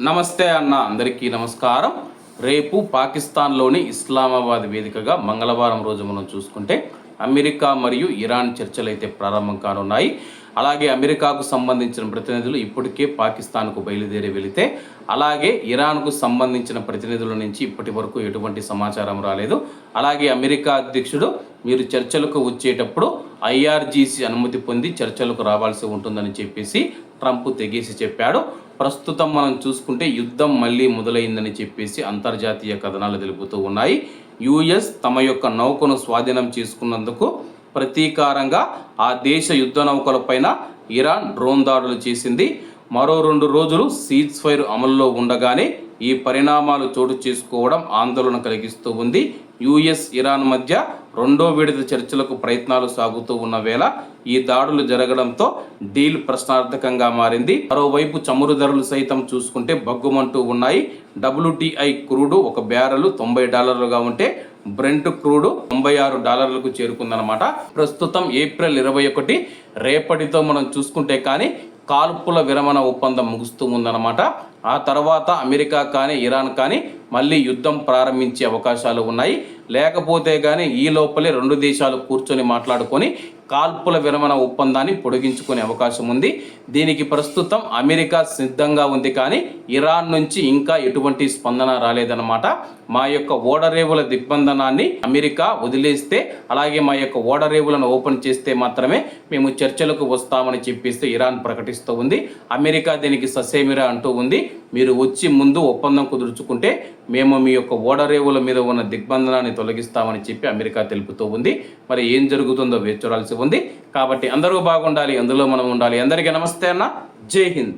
నమస్తే అన్న, అందరికీ నమస్కారం. రేపు పాకిస్తాన్లోని ఇస్లామాబాద్ వేదికగా మంగళవారం రోజు మనం చూసుకుంటే అమెరికా మరియు ఇరాన్ చర్చలు అయితే ప్రారంభం కానున్నాయి. అలాగే అమెరికాకు సంబంధించిన ప్రతినిధులు ఇప్పటికే పాకిస్తాన్కు బయలుదేరి వెళితే, అలాగే ఇరాన్కు సంబంధించిన ప్రతినిధుల నుంచి ఇప్పటి వరకు ఎటువంటి సమాచారం రాలేదు. అలాగే అమెరికా అధ్యక్షుడు మీరు చర్చలకు వచ్చేటప్పుడు ఐఆర్జీసీ అనుమతి పొంది చర్చలకు రావాల్సి ఉంటుందని చెప్పేసి ట్రంప్ తెగేసి చెప్పాడు. ప్రస్తుతం మనం చూసుకుంటే యుద్ధం మళ్ళీ మొదలైందని చెప్పేసి అంతర్జాతీయ కథనాలు తెలుపుతూ ఉన్నాయి. యుఎస్ తమ యొక్క నౌకను స్వాధీనం చేసుకున్నందుకు ప్రతీకారంగా ఆ దేశ యుద్ధ నౌకలపైన ఇరాన్ డ్రోన్ దాడులు చేసింది. మరో 2 రోజులు సీజ్ ఫైర్ అమల్లో ఉండగానే ఈ పరిణామాలు చోటు చేసుకోవడం ఆందోళన కలిగిస్తూ ఉంది. యుఎస్ ఇరాన్ మధ్య రెండో విడత చర్చలకు ప్రయత్నాలు సాగుతూ ఉన్న వేళ ఈ దాడులు జరగడంతో డీల్ ప్రశ్నార్థకంగా మారింది. మరోవైపు చమురు ధరలు సైతం చూసుకుంటే బగ్గుమంటూ ఉన్నాయి. WTI క్రూడు ఒక బ్యారెల్ $90గా ఉంటే బ్రెంట్ క్రూడ్ $96లకు చేరుకుందనమాట. ప్రస్తుతం ఏప్రిల్ 21 రేపటితో మనం చూసుకుంటే కానీ కాల్పుల విరమణ ఒప్పందం ముగుస్తూ ఉందన్నమాట. ఆ తర్వాత అమెరికా కానీ ఇరాన్ కానీ మళ్ళీ యుద్ధం ప్రారంభించే అవకాశాలు ఉన్నాయి. లేకపోతే కానీ ఈ లోపలే 2 దేశాలు కూర్చొని మాట్లాడుకొని కాల్పుల విరమణ ఒప్పందాన్ని పొడిగించుకునే అవకాశం ఉంది. దీనికి ప్రస్తుతం అమెరికా సిద్ధంగా ఉంది, కానీ ఇరాన్ నుంచి ఇంకా ఎటువంటి స్పందన రాలేదన్నమాట. మా యొక్క ఓడరేవుల దిగ్బంధనాన్ని అమెరికా వదిలేస్తే, అలాగే మా యొక్క ఓడరేవులను ఓపెన్ చేస్తే మాత్రమే మేము చర్చలకు వస్తామని చెప్పేస్తే ఇరాన్ ప్రకటిస్తూ ఉంది. అమెరికా దీనికి ససేమిరా అంటూ ఉంది. మీరు వచ్చి ముందు ఒప్పందం కుదుర్చుకుంటే మేము మీ యొక్క ఓడరేవుల మీద ఉన్న దిగ్బంధనాన్ని తొలగిస్తామని చెప్పి అమెరికా తెలుపుతూ ఉంది. మరి ఏం జరుగుతుందో వేచి చూడాల్సి ఉంది. కాబట్టి అందరూ బాగుండాలి, అందులో మనం ఉండాలి. అందరికీ నమస్తే అన్న, జై హింద్.